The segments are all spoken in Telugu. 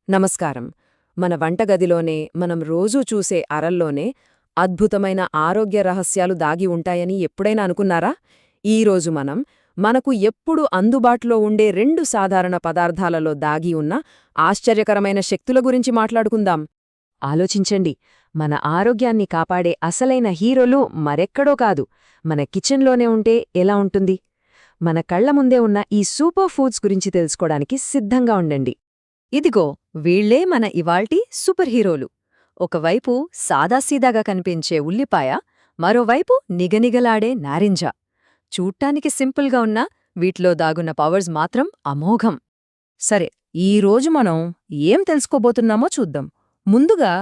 నమస్కారం. మన వంటగదిలోనే మనం రోజూ చూసే అరల్లోనే అద్భుతమైన ఆరోగ్య రహస్యాలు దాగి ఉంటాయని ఎప్పుడైనా అనుకున్నారా? ఈరోజు మనకు ఎప్పుడూ అందుబాటులో ఉండే రెండు సాధారణ పదార్థాలలో దాగి ఉన్న ఆశ్చర్యకరమైన శక్తుల గురించి మాట్లాడుకుందాం. ఆలోచించండి, మన ఆరోగ్యాన్ని కాపాడే అసలైన హీరోలు మరెక్కడో కాదు, మన కిచెన్లోనే ఉంటే ఎలా ఉంటుంది? మన కళ్ల ముందే ఉన్న ఈ సూపర్ ఫుడ్స్ గురించి తెలుసుకోవడానికి సిద్ధంగా ఉండండి. ఇదిగో వీళ్లే మన ఇవాల్టి సూపర్ హీరోలు. ఒకవైపు సాదాసీదాగా కనిపించే ఉల్లిపాయ, మరోవైపు నిగనిగలాడే నారింజ. చూడ్డానికి సింపుల్గా ఉన్నా వీటిలో దాగున్న పవర్స్ మాత్రం అమోఘం. సరే, ఈరోజు మనం ఏం తెలుసుకోబోతున్నామో చూద్దాం. ముందుగా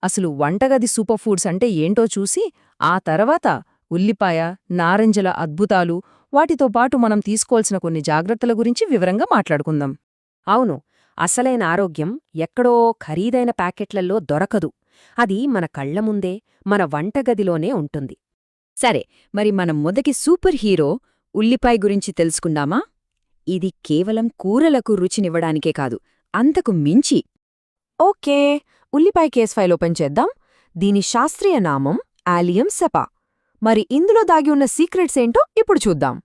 అసలు వంటగది సూపర్ ఫుడ్స్ అంటే ఏంటో చూసి, ఆ తర్వాత ఉల్లిపాయ, నారింజల అద్భుతాలు, వాటితో పాటు మనం తీసుకోవాల్సిన కొన్ని జాగ్రత్తల గురించి వివరంగా మాట్లాడుకుందాం. అవును, అసలైన ఆరోగ్యం ఎక్కడో ఖరీదైన ప్యాకెట్లలో దొరకదు. అది మన కళ్ల ముందే, మన వంటగదిలోనే ఉంటుంది. సరే, మరి మన మొదటి సూపర్ హీరో ఉల్లిపాయ గురించి తెలుసుకుందామా? ఇది కేవలం కూరలకు రుచినివ్వడానికే కాదు, అంతకు మించి. ఓకే, ఉల్లిపాయ కేస్ ఫైల్ ఓపెన్ చేద్దాం. దీని శాస్త్రీయ నామం ఆలియం సెపా. మరి ఇందులో దాగి ఉన్న సీక్రెట్స్ ఏంటో ఇప్పుడు చూద్దాం.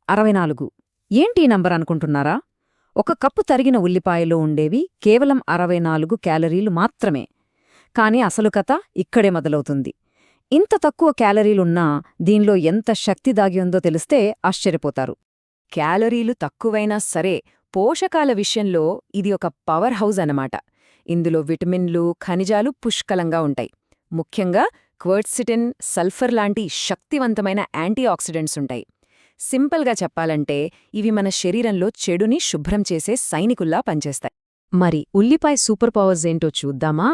64 ఏంటి నంబర్ అనుకుంటున్నారా? ఒక కప్పు తరిగిన ఉల్లిపాయలో ఉండేవి కేవలం 64 క్యాలరీలు మాత్రమే. కాని అసలు కథ ఇక్కడే మొదలవుతుంది. ఇంత తక్కువ క్యాలరీలున్నా దీనిలో ఎంత శక్తి దాగి ఉందో తెలిస్తే ఆశ్చర్యపోతారు. క్యాలరీలు తక్కువైనా సరే, పోషకాల విషయంలో ఇది ఒక పవర్ హౌస్ అన్నమాట. ఇందులో విటమిన్లు, ఖనిజాలు పుష్కలంగా ఉంటాయి. ముఖ్యంగా క్వర్ట్సిటిన్, సల్ఫర్ లాంటి శక్తివంతమైన యాంటీ ఆక్సిడెంట్స్ ఉంటాయి. సింపుల్గా చెప్పాలంటే ఇవి మన శరీరంలో చెడుని శుభ్రం చేసే సైనికుల్లా పనిచేస్తాయి. మరి ఉల్లిపాయ సూపర్ పవర్స్ ఏంటో చూద్దామా?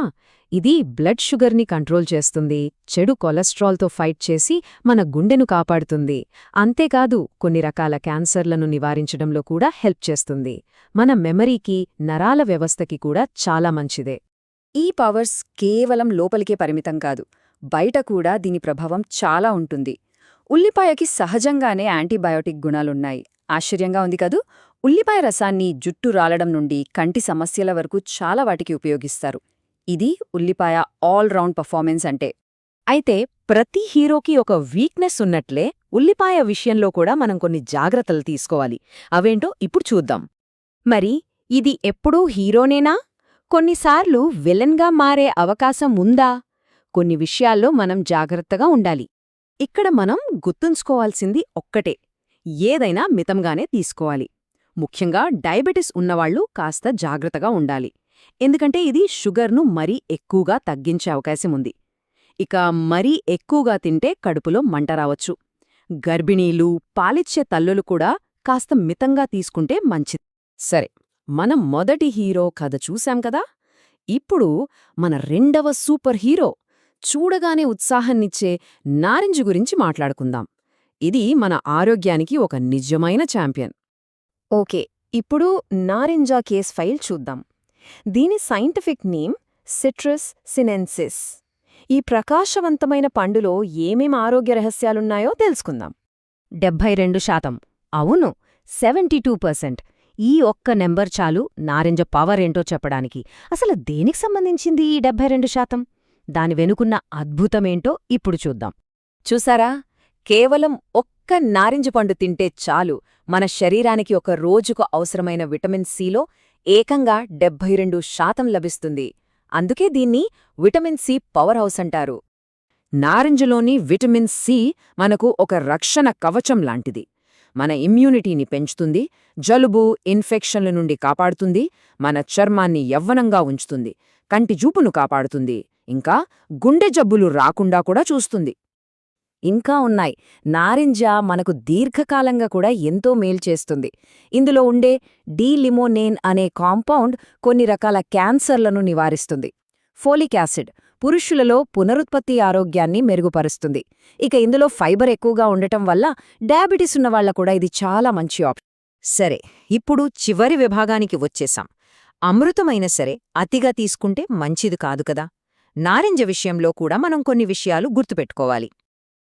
ఇది బ్లడ్ షుగర్ని కంట్రోల్ చేస్తుంది, చెడు కొలెస్ట్రాల్తో ఫైట్ చేసి మన గుండెను కాపాడుతుంది. అంతేకాదు కొన్ని రకాల క్యాన్సర్లను నివారించడంలో కూడా హెల్ప్ చేస్తుంది. మన మెమరీకి, నరాల వ్యవస్థకి కూడా చాలా మంచిదే. ఈ పవర్స్ కేవలం లోపలికే పరిమితం కాదు, బయట కూడా దీని ప్రభావం చాలా ఉంటుంది. ఉల్లిపాయకి సహజంగానే యాంటీబయోటిక్ గుణాలున్నాయి. ఆశ్చర్యంగా ఉంది కదూ! ఉల్లిపాయ రసాన్ని జుట్టు రాలడం నుండి కంటి సమస్యల వరకు చాలా వాటికి ఉపయోగిస్తారు. ఇది ఉల్లిపాయ ఆల్రౌండ్ పర్ఫార్మెన్స్ అంటే. అయితే ప్రతి హీరోకి ఒక వీక్నెస్ ఉన్నట్లే ఉల్లిపాయ విషయంలో కూడా మనం కొన్ని జాగ్రత్తలు తీసుకోవాలి. అవేంటో ఇప్పుడు చూద్దాం. మరి ఇది ఎప్పుడూ హీరోనేనా? కొన్నిసార్లు విలన్గా మారే అవకాశం ఉందా? కొన్ని విషయాల్లో మనం జాగ్రత్తగా ఉండాలి. ఇక్కడ మనం గుర్తుంచుకోవాల్సింది ఒక్కటే, ఏదైనా మితంగానే తీసుకోవాలి. ముఖ్యంగా డయాబెటిస్ ఉన్నవాళ్లు కాస్త జాగ్రత్తగా ఉండాలి. ఎందుకంటే ఇది షుగర్ను మరీ ఎక్కువగా తగ్గించే అవకాశం ఉంది. ఇక మరీ ఎక్కువగా తింటే కడుపులో మంట రావచ్చు. గర్భిణీలు, పాలిచ్చే తల్లులు కూడా కాస్త మితంగా తీసుకుంటే మంచిది. సరే, మనం మొదటి హీరో కథ చూశాం కదా. ఇప్పుడు మన రెండవ సూపర్ హీరో, చూడగానే ఉత్సాహాన్నిచ్చే నారింజ గురించి మాట్లాడుకుందాం. ఇది మన ఆరోగ్యానికి ఒక నిజమైన ఛాంపియన్. ఓకే, ఇప్పుడు నారింజ కేస్ ఫైల్ చూద్దాం. దీని సైంటిఫిక్ నేమ్ సిట్రస్ సినెన్సిస్. ఈ ప్రకాశవంతమైన పండులో ఏమేం ఆరోగ్య రహస్యాలున్నాయో తెలుసుకుందాం. 72%. అవును, 72%. ఈ ఒక్క నెంబర్ చాలు నారింజ పవర్ ఏంటో చెప్పడానికి. అసలు దేనికి సంబంధించింది ఈ 72%? దాని వెనుకున్న అద్భుతమేంటో ఇప్పుడు చూద్దాం. చూసారా, కేవలం ఒక్క నారింజ పండు తింటే చాలు మన శరీరానికి ఒక రోజుకు అవసరమైన విటమిన్ సిలో ఏకంగా 72% లభిస్తుంది. అందుకే దీన్ని విటమిన్ సి పవర్ హౌస్ అంటారు. నారింజలోని విటమిన్ సి మనకు ఒక రక్షణ కవచం లాంటిది. మన ఇమ్యూనిటీని పెంచుతుంది, జలుబు, ఇన్ఫెక్షన్ల నుండి కాపాడుతుంది, మన చర్మాన్ని యవ్వనంగా ఉంచుతుంది, కంటి చూపును కాపాడుతుంది, ఇంకా గుండె జబ్బులు రాకుండా కూడా చూస్తుంది. ఇంకా ఉన్నాయి. నారింజ మనకు దీర్ఘకాలంగా కూడా ఎంతో మేలు చేస్తుంది. ఇందులో ఉండే డీలిమోనేన్ అనే కాంపౌండ్ కొన్ని రకాల క్యాన్సర్లను నివారిస్తుంది. ఫోలిక్ యాసిడ్ పురుషులలో పునరుత్పత్తి ఆరోగ్యాన్ని మెరుగుపరుస్తుంది. ఇక ఇందులో ఫైబర్ ఎక్కువగా ఉండటం వల్ల డయాబెటీస్ ఉన్నవాళ్ల కూడా ఇది చాలా మంచి ఆప్షన్. సరే, ఇప్పుడు చివరి విభాగానికి వచ్చేశాం. అమృతమైన సరే అతిగా తీసుకుంటే మంచిది కాదు కదా. నారింజ విషయంలో కూడా మనం కొన్ని విషయాలు గుర్తుపెట్టుకోవాలి.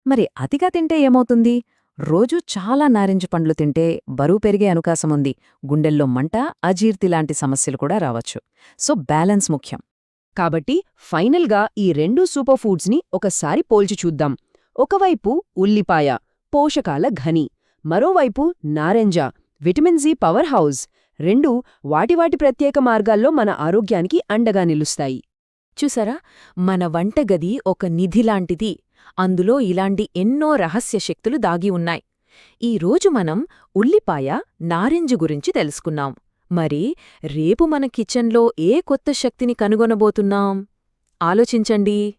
మరి అతిగా తింటే ఏమవుతుంది? రోజూ చాలా నారింజ పండ్లు తింటే బరువు పెరిగే అవకాశముంది, గుండెల్లో మంట, అజీర్తి లాంటి సమస్యలు కూడా రావచ్చు. సో బ్యాలెన్స్ ముఖ్యం. కాబట్టి ఫైనల్గా ఈ రెండు సూపర్ ఫుడ్స్ని ఒకసారి పోల్చి చూద్దాం. ఒకవైపు ఉల్లిపాయ, పోషకాల ఘని, మరోవైపు నారింజ, విటమిన్ జి పవర్ హౌస్. రెండూ వాటి ప్రత్యేక మార్గాల్లో మన ఆరోగ్యానికి అండగా నిలుస్తాయి. చూసారా, మన వంటగది ఒక నిధిలాంటిది. అందులో ఇలాంటి ఎన్నో రహస్య శక్తులు దాగి ఉన్నాయి. ఈరోజు మనం ఉల్లిపాయ, నారింజ గురించి తెలుసుకున్నాం. మరి రేపు మన కిచెన్లో ఏ కొత్త శక్తిని కనుగొనబోతున్నాం? ఆలోచించండి.